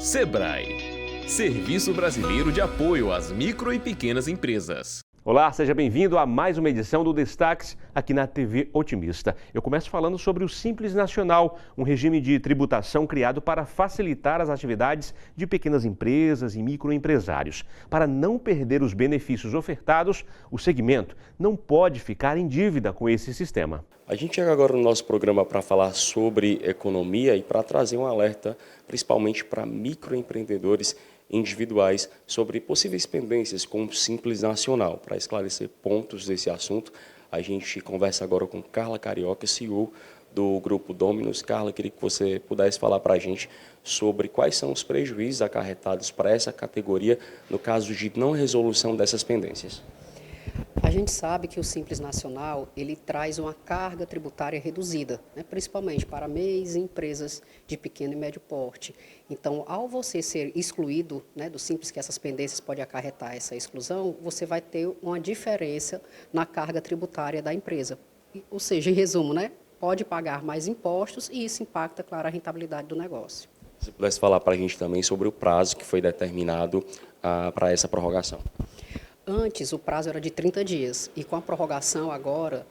Sebrae, Serviço Brasileiro de Apoio às Micro e Pequenas Empresas. Olá, seja bem-vindo a mais uma edição do Destaques aqui na TV Otimista. Eu começo falando sobre o Simples Nacional, um regime de tributação criado para facilitar as atividades de pequenas empresas e microempresários. Para não perder os benefícios ofertados, o segmento não pode ficar em dívida com esse sistema. A gente chega agora no nosso programa para falar sobre economia e para trazer um alerta, principalmente para microempreendedores individuais, sobre possíveis pendências com o Simples Nacional. Para esclarecer pontos desse assunto, a gente conversa agora com Carla Carioca, CEO do Grupo Dominus. Carla, queria que você pudesse falar para a gente sobre quais são os prejuízos acarretados para essa categoria no caso de não resolução dessas pendências. A gente sabe que o Simples Nacional, ele traz uma carga tributária reduzida, né, principalmente para MEIs e empresas de pequeno e médio porte. Então, ao você ser excluído, né, do Simples, que essas pendências podem acarretar essa exclusão, você vai ter uma diferença na carga tributária da empresa. Ou seja, em resumo, né, pode pagar mais impostos e isso impacta, claro, a rentabilidade do negócio. Se você pudesse falar para a gente também sobre o prazo que foi determinado para essa prorrogação. Antes, o prazo era de 30 dias e com a prorrogação agora,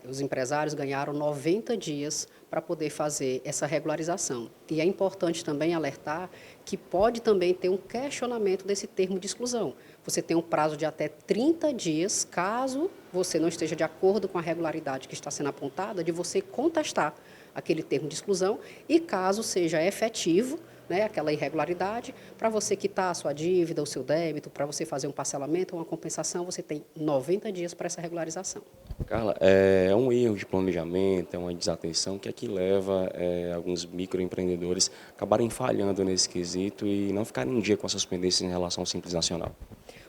os empresários ganharam 90 dias para poder fazer essa regularização. E é importante também alertar que pode também ter um questionamento desse termo de exclusão. Você tem um prazo de até 30 dias, caso você não esteja de acordo com a regularidade que está sendo apontada, de você contestar aquele termo de exclusão e caso seja efetivo, né, aquela irregularidade, para você quitar a sua dívida, o seu débito, para você fazer um parcelamento ou uma compensação, você tem 90 dias para essa regularização. Carla, é um erro de planejamento, é uma desatenção que aqui leva alguns microempreendedores a acabarem falhando nesse quesito e não ficarem em dia com essas pendências em relação ao Simples Nacional.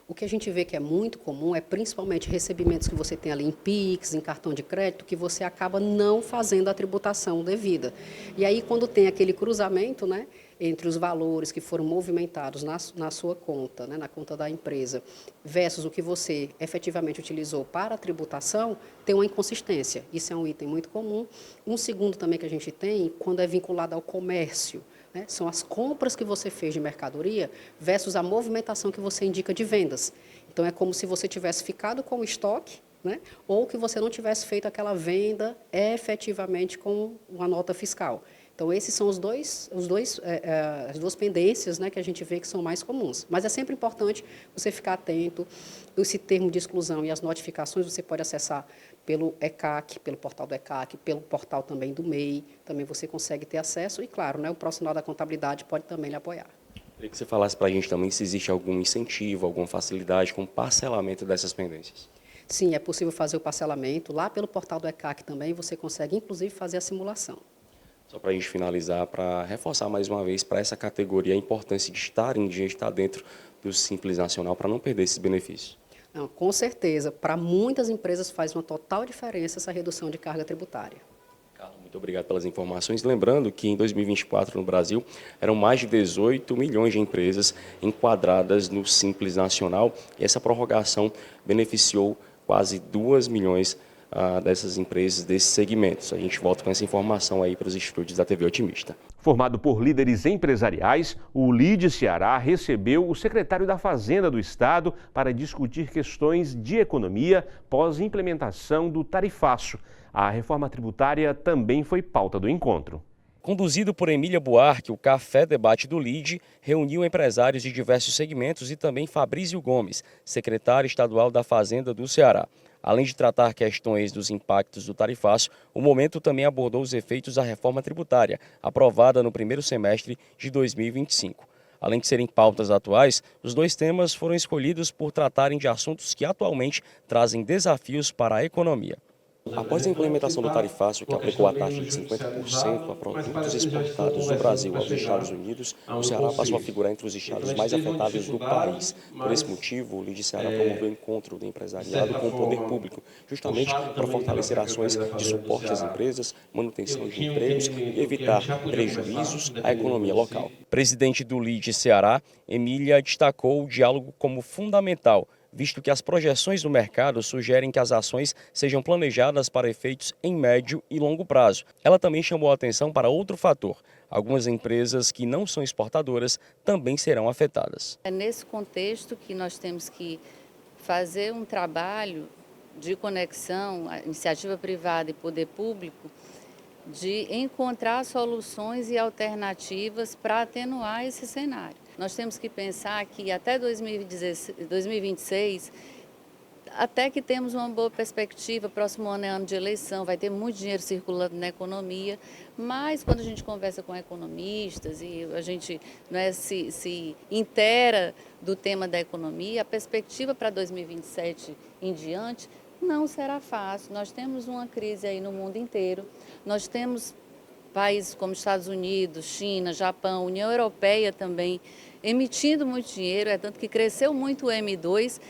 O que a gente vê que é muito comum é principalmente recebimentos que você tem ali em Pix, em cartão de crédito, que você acaba não fazendo a tributação devida. E aí, quando tem aquele cruzamento, né, entre os valores que foram movimentados na sua conta, né, na conta da empresa, versus o que você efetivamente utilizou para a tributação, tem uma inconsistência. Isso é um item muito comum. Um segundo também que a gente tem, quando é vinculado ao comércio, né, são as compras que você fez de mercadoria versus a movimentação que você indica de vendas. Então, é como se você tivesse ficado com o estoque, né, ou que você não tivesse feito aquela venda efetivamente com uma nota fiscal. Então, esses são as duas pendências, né, que a gente vê que são mais comuns. Mas é sempre importante você ficar atento. Esse termo de exclusão e as notificações você pode acessar pelo ECAC, pelo portal do ECAC, pelo portal também do MEI. Também você consegue ter acesso e, claro, né, o profissional da contabilidade pode também lhe apoiar. Queria que você falasse para a gente também se existe algum incentivo, alguma facilidade com o parcelamento dessas pendências. Sim, é possível fazer o parcelamento. Lá pelo portal do ECAC também você consegue, inclusive, fazer a simulação. Só para a gente finalizar, para reforçar mais uma vez para essa categoria a importância de estar em dia, estar dentro do Simples Nacional para não perder esses benefícios. Não, com certeza, para muitas empresas faz uma total diferença essa redução de carga tributária. Carla, muito obrigado pelas informações. Lembrando que em 2024 no Brasil eram mais de 18 milhões de empresas enquadradas no Simples Nacional e essa prorrogação beneficiou quase 2 milhões dessas empresas, desses segmentos. A gente volta com essa informação aí para os estúdios da TV Otimista. Formado por líderes empresariais, o LIDE Ceará recebeu o secretário da Fazenda do Estado para discutir questões de economia pós-implementação do tarifaço. A reforma tributária também foi pauta do encontro. Conduzido por Emília Buarque, o Café Debate do LIDE reuniu empresários de diversos segmentos e também Fabrício Gomes, secretário estadual da Fazenda do Ceará. Além de tratar questões dos impactos do tarifaço, o momento também abordou os efeitos da reforma tributária, aprovada no primeiro semestre de 2025. Além de serem pautas atuais, os dois temas foram escolhidos por tratarem de assuntos que atualmente trazem desafios para a economia. Após a implementação do tarifaço, que aplicou a taxa de 50% a produtos exportados do Brasil aos Estados Unidos, o Ceará passou a figurar entre os estados mais afetados do país. Por esse motivo, o LIDE Ceará promoveu o encontro do empresariado com o poder público, justamente para fortalecer ações de suporte às empresas, manutenção de empregos e evitar prejuízos à economia local. Presidente do LIDE Ceará, Emília destacou o diálogo como fundamental, visto que as projeções do mercado sugerem que as ações sejam planejadas para efeitos em médio e longo prazo. Ela também chamou a atenção para outro fator. Algumas empresas que não são exportadoras também serão afetadas. É nesse contexto que nós temos que fazer um trabalho de conexão, iniciativa privada e poder público, de encontrar soluções e alternativas para atenuar esse cenário. Nós temos que pensar que até 2026, até que temos uma boa perspectiva, próximo ano é ano de eleição, vai ter muito dinheiro circulando na economia, mas quando a gente conversa com economistas e a gente se inteira do tema da economia, a perspectiva para 2027 em diante não será fácil. Nós temos uma crise aí no mundo inteiro, nós temos países como Estados Unidos, China, Japão, União Europeia também emitindo muito dinheiro, é tanto que cresceu muito o M2,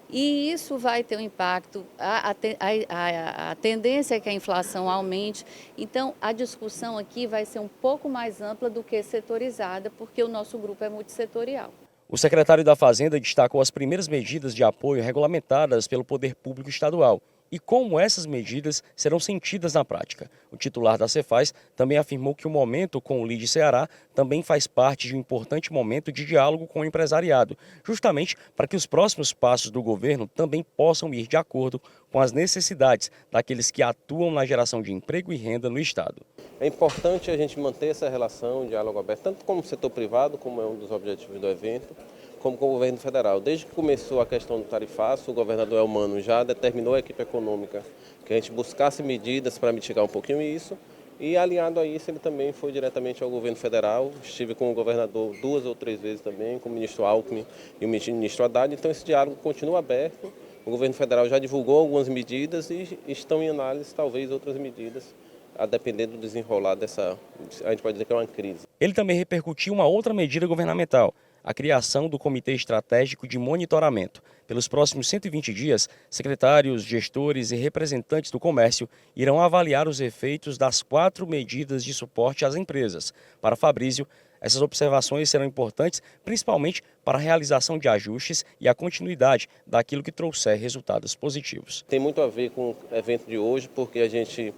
e isso vai ter um impacto, a tendência é que a inflação aumente, então a discussão aqui vai ser um pouco mais ampla do que setorizada, porque o nosso grupo é multissetorial. O secretário da Fazenda destacou as primeiras medidas de apoio regulamentadas pelo Poder Público Estadual e como essas medidas serão sentidas na prática. O titular da Cefaz também afirmou que o momento com o Lide Ceará também faz parte de um importante momento de diálogo com o empresariado, justamente para que os próximos passos do governo também possam ir de acordo com as necessidades daqueles que atuam na geração de emprego e renda no Estado. É importante a gente manter essa relação, diálogo aberto, tanto com o setor privado, como é um dos objetivos do evento, como com o governo federal. Desde que começou a questão do tarifaço, o governador Elmano já determinou a equipe econômica que a gente buscasse medidas para mitigar um pouquinho isso, e alinhado a isso ele também foi diretamente ao governo federal. Estive com o governador 2 ou 3 vezes também, com o ministro Alckmin e o ministro Haddad, então esse diálogo continua aberto. O governo federal já divulgou algumas medidas e estão em análise talvez outras medidas, a depender do desenrolar dessa, a gente pode dizer que é uma crise. Ele também repercutiu uma outra medida governamental, a criação do Comitê Estratégico de Monitoramento. Pelos próximos 120 dias, secretários, gestores e representantes do comércio irão avaliar os efeitos das 4 medidas de suporte às empresas. Para Fabrício, essas observações serão importantes principalmente para a realização de ajustes e a continuidade daquilo que trouxer resultados positivos. Tem muito a ver com o evento de hoje, porque a gente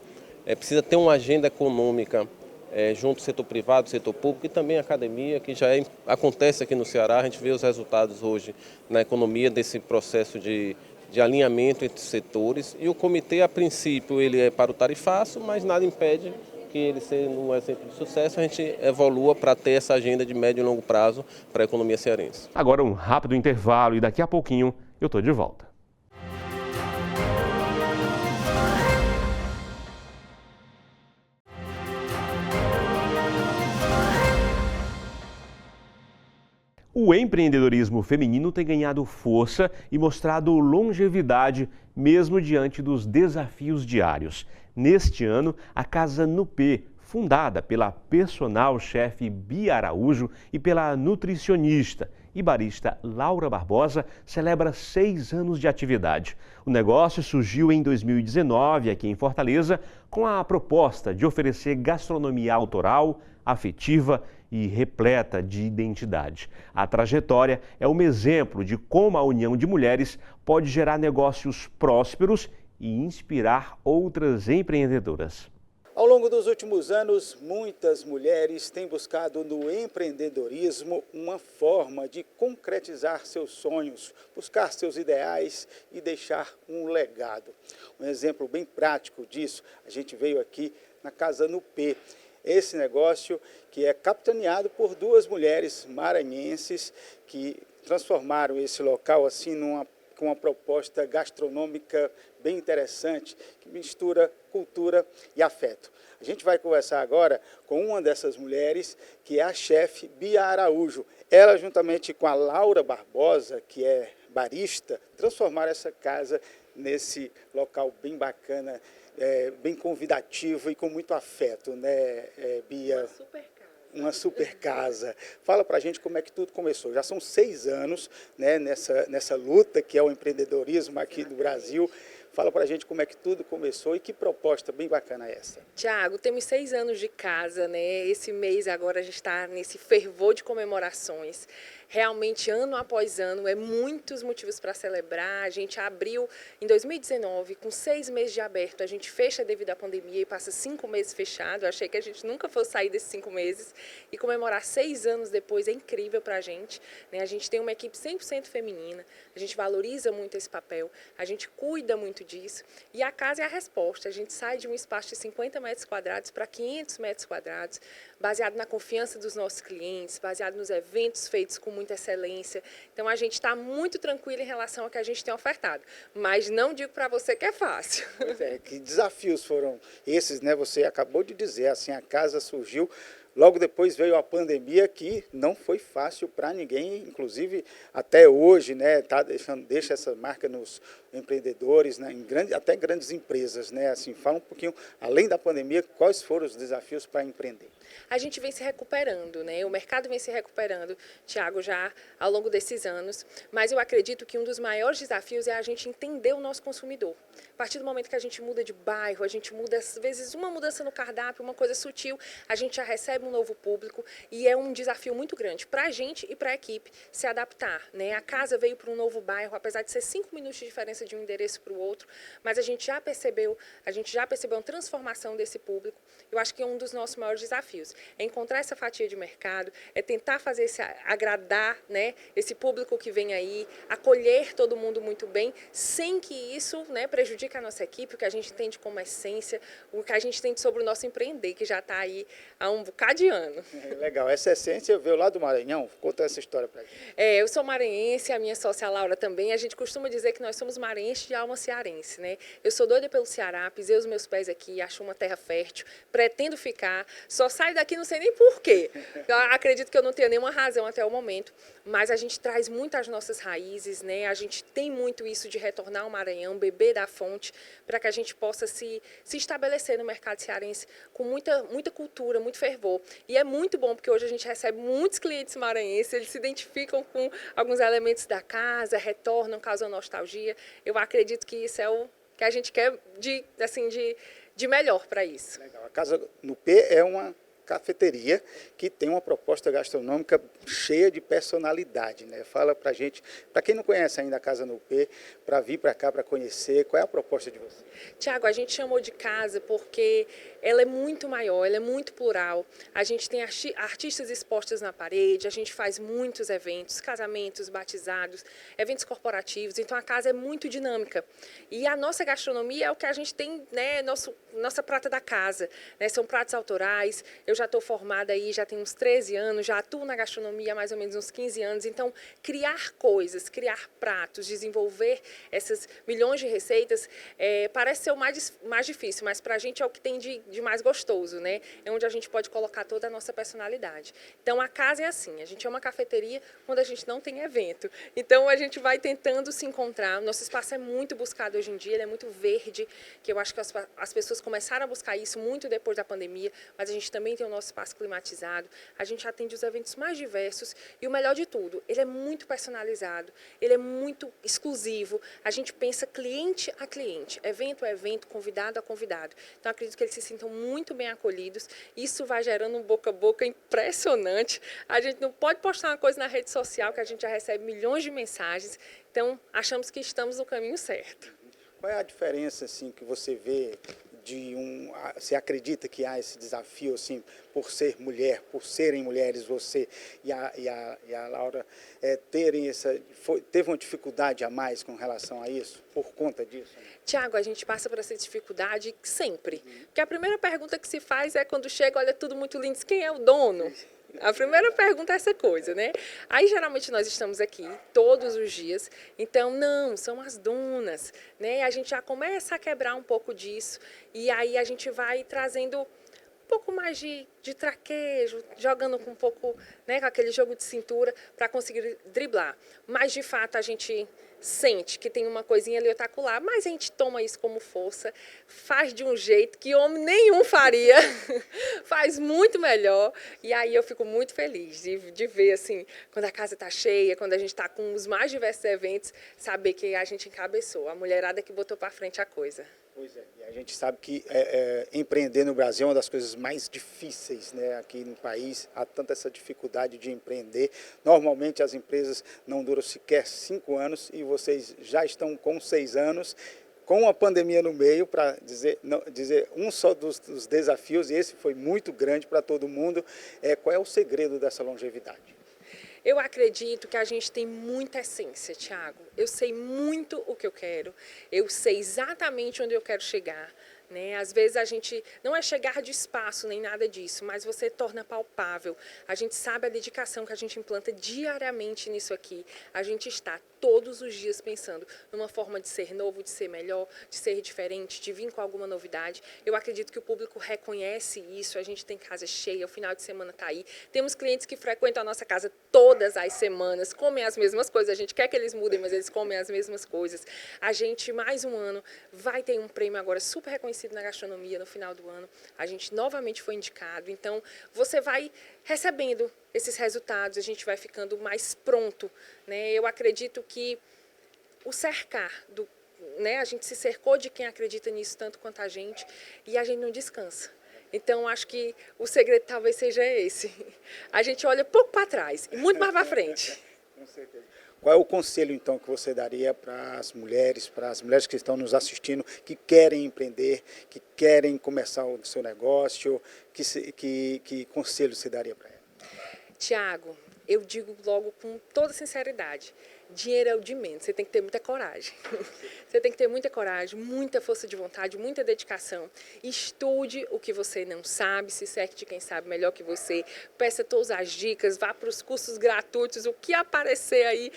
precisa ter uma agenda econômica junto ao setor privado, setor público e também a academia, que já acontece aqui no Ceará. A gente vê os resultados hoje na economia desse processo de alinhamento entre setores. E o comitê, a princípio, ele é para o tarifaço, mas nada impede que ele, sendo um exemplo de sucesso, a gente evolua para ter essa agenda de médio e longo prazo para a economia cearense. Agora um rápido intervalo e daqui a pouquinho eu estou de volta. O empreendedorismo feminino tem ganhado força e mostrado longevidade mesmo diante dos desafios diários. Neste ano, a Casa Nupê, fundada pela personal chefe Bia Araújo e pela nutricionista e barista Laura Barbosa, celebra 6 anos de atividade. O negócio surgiu em 2019 aqui em Fortaleza com a proposta de oferecer gastronomia autoral, afetiva e repleta de identidade. A trajetória é um exemplo de como a união de mulheres pode gerar negócios prósperos e inspirar outras empreendedoras. Ao longo dos últimos anos, muitas mulheres têm buscado no empreendedorismo uma forma de concretizar seus sonhos, buscar seus ideais e deixar um legado. Um exemplo bem prático disso, a gente veio aqui na Casa Nupê. Esse negócio que é capitaneado por 2 mulheres maranhenses que transformaram esse local assim com uma proposta gastronômica bem interessante, que mistura cultura e afeto. A gente vai conversar agora com uma dessas mulheres, que é a chefe Bia Araújo. Ela, juntamente com a Laura Barbosa, que é barista, transformaram essa casa nesse local bem bacana, bem convidativo e com muito afeto, né, Bia? Uma super casa. Fala pra gente como é que tudo começou. Já são 6 anos, né, nessa luta que é o empreendedorismo aqui no Brasil. Fala para a gente como é que tudo começou e que proposta bem bacana é essa. Tiago, temos 6 anos de casa, né? Esse mês agora a gente está nesse fervor de comemorações. Realmente, ano após ano, muitos motivos para celebrar. A gente abriu em 2019, com 6 meses de aberto, a gente fecha devido à pandemia e passa 5 meses fechado. Eu achei que a gente nunca fosse sair desses 5 meses. E comemorar 6 anos depois é incrível para a gente, né? A gente tem uma equipe 100% feminina, a gente valoriza muito esse papel, a gente cuida muito disso. E a casa é a resposta. A gente sai de um espaço de 50 metros quadrados para 500 metros quadrados, baseado na confiança dos nossos clientes, baseado nos eventos feitos com muita excelência. Então, a gente está muito tranquilo em relação ao que a gente tem ofertado. Mas não digo para você que é fácil. Pois é, que desafios foram esses, né? Você acabou de dizer, assim, a casa surgiu, logo depois veio a pandemia, que não foi fácil para ninguém, inclusive até hoje, né? Deixa essa marca nos empreendedores, né? Até grandes empresas, né? Assim, fala um pouquinho, além da pandemia, quais foram os desafios para empreender? A gente vem se recuperando, né? O mercado vem se recuperando, Tiago, já ao longo desses anos, mas eu acredito que um dos maiores desafios é a gente entender o nosso consumidor. A partir do momento que a gente muda de bairro, a gente muda, às vezes, uma mudança no cardápio, uma coisa sutil, a gente já recebe um novo público e é um desafio muito grande para a gente e para a equipe se adaptar, né? A casa veio para um novo bairro, apesar de ser 5 minutos de diferença de um endereço para o outro, mas a gente já percebeu uma transformação desse público. Eu acho que é um dos nossos maiores desafios. É encontrar essa fatia de mercado, é tentar fazer agradar, né, esse público que vem aí, acolher todo mundo muito bem, sem que isso, né, prejudique a nossa equipe, o que a gente entende como essência, o que a gente entende sobre o nosso empreender, que já está aí há um bocado de ano. Legal, essa essência veio lá do Maranhão, conta essa história para gente. Eu sou maranhense, a minha sócia Laura também, a gente costuma dizer que nós somos maranhenses de alma cearense, né? Eu sou doida pelo Ceará, pisei os meus pés aqui, acho uma terra fértil, pretendo ficar, só saio daqui não sei nem porquê. Eu acredito que eu não tenho nenhuma razão até o momento, mas a gente traz muito as nossas raízes, né? A gente tem muito isso de retornar ao Maranhão, beber da fonte, para que a gente possa se estabelecer no mercado cearense com muita cultura, muito fervor. E é muito bom, porque hoje a gente recebe muitos clientes maranhenses, eles se identificam com alguns elementos da casa, retornam, causam nostalgia. Eu acredito que isso é o que a gente quer de melhor para isso. Legal. A Casa no P é uma cafeteria que tem uma proposta gastronômica cheia de personalidade, né? Fala pra gente, para quem não conhece ainda a Casa no P, para vir para cá para conhecer, qual é a proposta de você? Tiago, a gente chamou de casa porque ela é muito maior, ela é muito plural. A gente tem artistas expostos na parede, a gente faz muitos eventos, casamentos, batizados, eventos corporativos, então a casa é muito dinâmica. E a nossa gastronomia é o que a gente tem, né, nossa prata da casa, né? São pratos autorais. Eu já estou formada aí, já tenho uns 13 anos, já atuo na gastronomia há mais ou menos uns 15 anos. Então, criar coisas, criar pratos, desenvolver essas milhões de receitas, parece ser o mais difícil, mas para a gente é o que tem de mais gostoso, né? É onde a gente pode colocar toda a nossa personalidade. Então, a casa é assim, a gente é uma cafeteria quando a gente não tem evento. Então, a gente vai tentando se encontrar. O nosso espaço é muito buscado hoje em dia, ele é muito verde, que eu acho que as pessoas começaram a buscar isso muito depois da pandemia, mas a gente também tem o nosso espaço climatizado, a gente atende os eventos mais diversos e o melhor de tudo, ele é muito personalizado, ele é muito exclusivo, a gente pensa cliente a cliente, evento a evento, convidado a convidado. Então, acredito que eles se sintam muito bem acolhidos, isso vai gerando um boca a boca impressionante. A gente não pode postar uma coisa na rede social que a gente já recebe milhões de mensagens, então achamos que estamos no caminho certo. Qual é a diferença assim, que você vê você acredita que há esse desafio, assim, por ser mulher, por serem mulheres, você e a Laura, teve uma dificuldade a mais com relação a isso, por conta disso? Né? Tiago, a gente passa por essa dificuldade sempre. Porque a primeira pergunta que se faz é quando chega, olha, tudo muito lindo, quem é o dono? A primeira pergunta é essa coisa, né? Aí, geralmente, nós estamos aqui todos os dias, então, não, são as donas, né? A gente já começa a quebrar um pouco disso, e aí a gente vai trazendo um pouco mais de traquejo, jogando com um pouco, né, com aquele jogo de cintura, para conseguir driblar. Mas, de fato, a gente sente que tem uma coisinha ali otacular, mas a gente toma isso como força, faz de um jeito que homem nenhum faria, faz muito melhor, e aí eu fico muito feliz de ver, assim, quando a casa está cheia, quando a gente está com os mais diversos eventos, saber que a gente encabeçou, a mulherada que botou para frente a coisa. Pois é, e a gente sabe que empreender no Brasil é uma das coisas mais difíceis, né? Aqui no país há tanta essa dificuldade de empreender. Normalmente as empresas não duram sequer 5 anos e vocês já estão com 6 anos, com a pandemia no meio, para dizer um só dos desafios, e esse foi muito grande para todo mundo. Qual é o segredo dessa longevidade? Eu acredito que a gente tem muita essência, Thiago. Eu sei muito o que eu quero, eu sei exatamente onde eu quero chegar. Né? Às vezes a gente não é chegar de espaço nem nada disso, mas você torna palpável. A gente sabe a dedicação que a gente implanta diariamente nisso aqui. A gente está todos os dias pensando numa forma de ser novo, de ser melhor, de ser diferente, de vir com alguma novidade. Eu acredito que o público reconhece isso. A gente tem casa cheia, o final de semana está aí. Temos clientes que frequentam a nossa casa todas as semanas, comem as mesmas coisas. A gente quer que eles mudem, mas eles comem as mesmas coisas. A gente, mais um ano, vai ter um prêmio agora super reconhecido na gastronomia no final do ano. A gente novamente foi indicado. Então, você vai recebendo esses resultados, a gente vai ficando mais pronto. Né? Eu acredito que o cercar, né? A gente se cercou de quem acredita nisso tanto quanto a gente e a gente não descansa. Então, acho que o segredo talvez seja esse. A gente olha pouco para trás e muito mais para frente. Com certeza. Qual é o conselho, então, que você daria para as mulheres que estão nos assistindo, que querem empreender, que querem começar o seu negócio? Que conselho você daria para elas? Tiago, eu digo logo com toda sinceridade, dinheiro é o de menos, você tem que ter muita coragem. Você tem que ter muita coragem, muita força de vontade, muita dedicação. Estude o que você não sabe, se cerque de quem sabe melhor que você, peça todas as dicas, vá para os cursos gratuitos, o que aparecer aí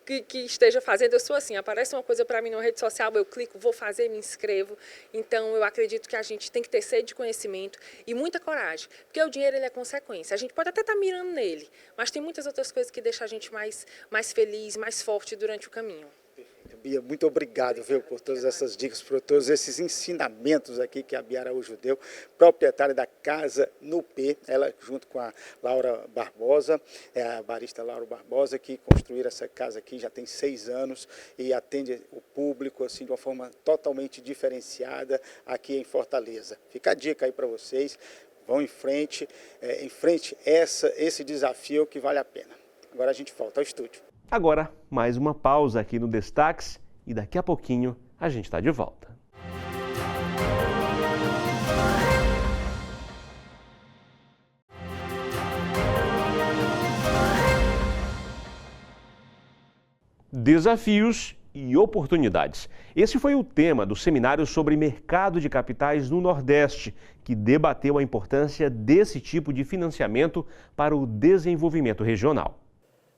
que esteja fazendo. Eu sou assim, aparece uma coisa para mim na rede social, eu clico, vou fazer, me inscrevo. Então, eu acredito que a gente tem que ter sede de conhecimento e muita coragem, porque o dinheiro ele é consequência. A gente pode até estar mirando nele, mas tem muitas outras coisas que deixam a gente mais feliz, mais forte durante o caminho. Bia, muito obrigado, viu, por todas essas dicas, por todos esses ensinamentos aqui que a Bia Araújo deu, proprietária da Casa no P, ela junto com a Laura Barbosa, a barista Laura Barbosa, que construíram essa casa aqui já tem 6 anos e atende o público assim, de uma forma totalmente diferenciada aqui em Fortaleza. Fica a dica aí para vocês, vão em frente esse desafio que vale a pena. Agora a gente volta ao estúdio. Agora, mais uma pausa aqui no Destaques e daqui a pouquinho a gente está de volta. Desafios e oportunidades. Esse foi o tema do seminário sobre mercado de capitais no Nordeste, que debateu a importância desse tipo de financiamento para o desenvolvimento regional.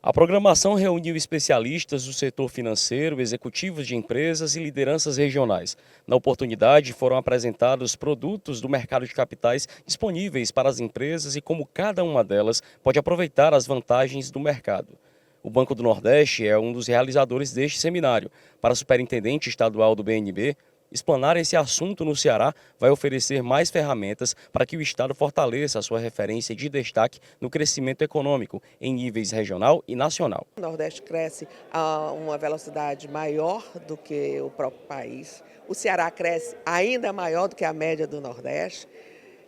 A programação reuniu especialistas do setor financeiro, executivos de empresas e lideranças regionais. Na oportunidade, foram apresentados produtos do mercado de capitais disponíveis para as empresas e como cada uma delas pode aproveitar as vantagens do mercado. O Banco do Nordeste é um dos realizadores deste seminário. Para a superintendente estadual do BNB, explanar esse assunto no Ceará vai oferecer mais ferramentas para que o Estado fortaleça a sua referência de destaque no crescimento econômico em níveis regional e nacional. O Nordeste cresce a uma velocidade maior do que o próprio país. O Ceará cresce ainda maior do que a média do Nordeste.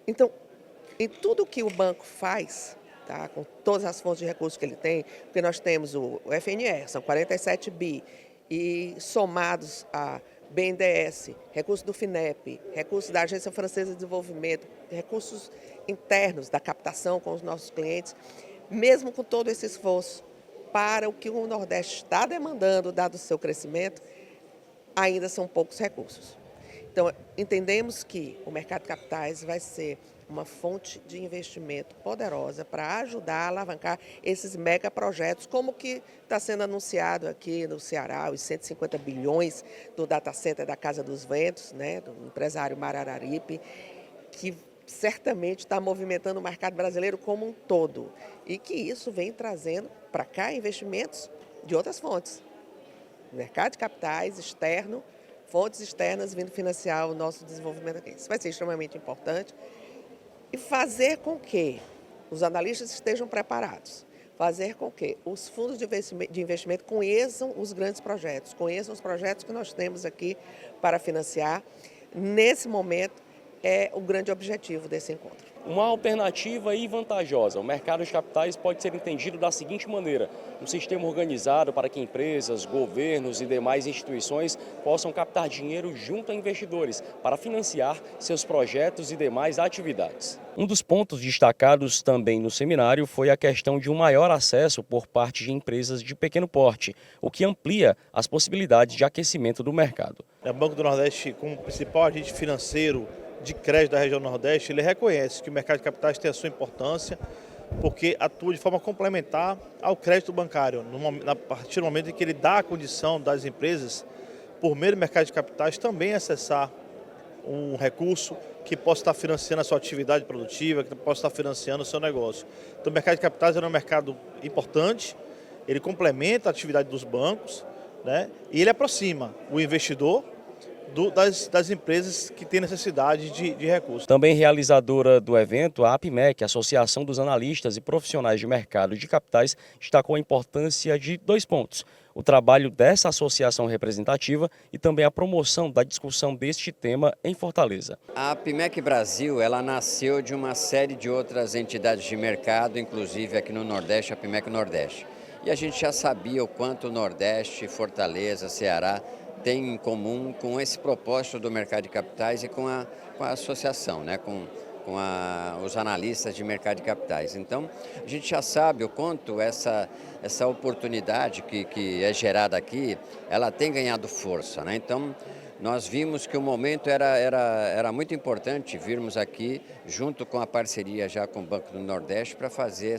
Então, em tudo que o banco faz, tá, com todas as fontes de recursos que ele tem, porque nós temos o FNE, são 47 bi, e somados a BNDES, recursos do FINEP, recursos da Agência Francesa de Desenvolvimento, recursos internos da captação com os nossos clientes, mesmo com todo esse esforço para o que o Nordeste está demandando, dado o seu crescimento, ainda são poucos recursos. Então, entendemos que o mercado de capitais vai ser uma fonte de investimento poderosa para ajudar a alavancar esses megaprojetos, como que está sendo anunciado aqui no Ceará, os 150 bilhões do data center da Casa dos Ventos, né, do empresário Marararipe, que certamente está movimentando o mercado brasileiro como um todo e que isso vem trazendo para cá investimentos de outras fontes. mercado de capitais externo, fontes externas vindo financiar o nosso desenvolvimento aqui. Isso vai ser extremamente importante. E fazer com que os analistas estejam preparados, fazer com que os fundos de investimento conheçam os grandes projetos, conheçam os projetos que nós temos aqui para financiar. Nesse momento, é o grande objetivo desse encontro. Uma alternativa e vantajosa. O mercado de capitais pode ser entendido da seguinte maneira: um sistema organizado para que empresas, governos e demais instituições possam captar dinheiro junto a investidores para financiar seus projetos e demais atividades. Um dos pontos destacados também no seminário foi a questão de um maior acesso por parte de empresas de pequeno porte, o que amplia as possibilidades de aquecimento do mercado. O Banco do Nordeste, como principal agente financeiro de crédito da região Nordeste, ele reconhece que o mercado de capitais tem a sua importância, porque atua de forma complementar ao crédito bancário, a partir do momento em que ele dá a condição das empresas, por meio do mercado de capitais, também acessar um recurso que possa estar financiando a sua atividade produtiva, que possa estar financiando o seu negócio. Então o mercado de capitais é um mercado importante, ele complementa a atividade dos bancos, né, e ele aproxima o investidor das empresas que têm necessidade de recursos. Também realizadora do evento, a APIMEC, Associação dos Analistas e Profissionais de Mercado de Capitais, destacou a importância de 2 pontos: o trabalho dessa associação representativa e também a promoção da discussão deste tema em Fortaleza. A APIMEC Brasil, ela nasceu de uma série de outras entidades de mercado, inclusive aqui no Nordeste, a APIMEC Nordeste. E a gente já sabia o quanto o Nordeste, Fortaleza, Ceará tem em comum com esse propósito do mercado de capitais e com a associação, né? com os analistas de mercado de capitais. Então, a gente já sabe o quanto essa oportunidade que é gerada aqui, ela tem ganhado força, né? Então, nós vimos que o momento era muito importante virmos aqui, junto com a parceria já com o Banco do Nordeste, para fazer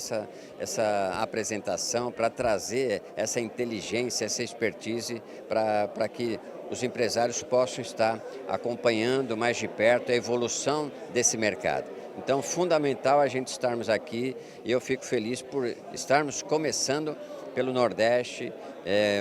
essa apresentação, para trazer essa inteligência, essa expertise, para que os empresários possam estar acompanhando mais de perto a evolução desse mercado. Então, fundamental a gente estarmos aqui, e eu fico feliz por estarmos começando pelo Nordeste,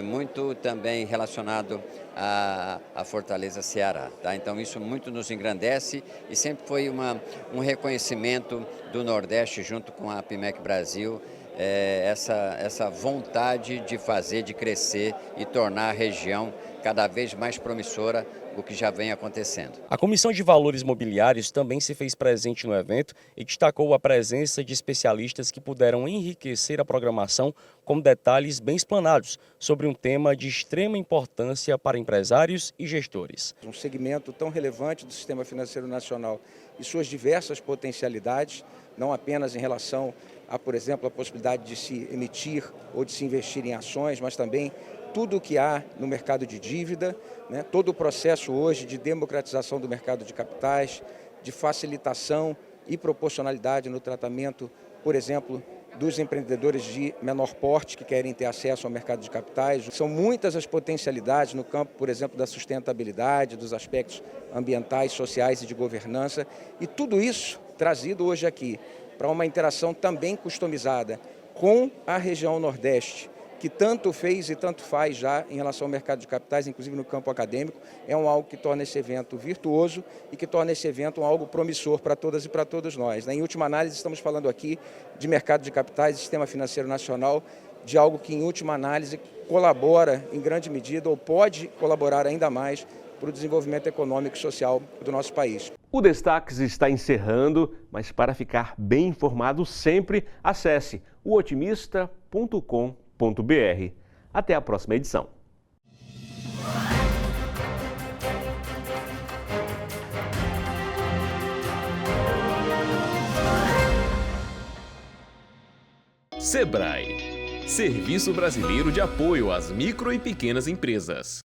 muito também relacionado a Fortaleza, Ceará. Tá? Então isso muito nos engrandece e sempre foi um reconhecimento do Nordeste junto com a APIMEC Brasil, essa vontade de fazer, de crescer e tornar a região cada vez mais promissora, o que já vem acontecendo. A Comissão de Valores Mobiliários também se fez presente no evento e destacou a presença de especialistas que puderam enriquecer a programação com detalhes bem explanados sobre um tema de extrema importância para empresários e gestores. Um segmento tão relevante do sistema financeiro nacional e suas diversas potencialidades, não apenas em relação a, por exemplo, a possibilidade de se emitir ou de se investir em ações, mas também tudo o que há no mercado de dívida, né? Todo o processo hoje de democratização do mercado de capitais, de facilitação e proporcionalidade no tratamento, por exemplo, dos empreendedores de menor porte que querem ter acesso ao mercado de capitais. São muitas as potencialidades no campo, por exemplo, da sustentabilidade, dos aspectos ambientais, sociais e de governança, e tudo isso trazido hoje aqui para uma interação também customizada com a região Nordeste, que tanto fez e tanto faz já em relação ao mercado de capitais, inclusive no campo acadêmico, é algo que torna esse evento virtuoso e que torna esse evento algo promissor para todas e para todos nós. Em última análise, estamos falando aqui de mercado de capitais e sistema financeiro nacional, de algo que, em última análise, colabora em grande medida ou pode colaborar ainda mais para o desenvolvimento econômico e social do nosso país. O Destaques está encerrando, mas para ficar bem informado sempre, acesse ootimista.com.br. Até a próxima edição. Sebrae, Serviço Brasileiro de Apoio às Micro e Pequenas Empresas.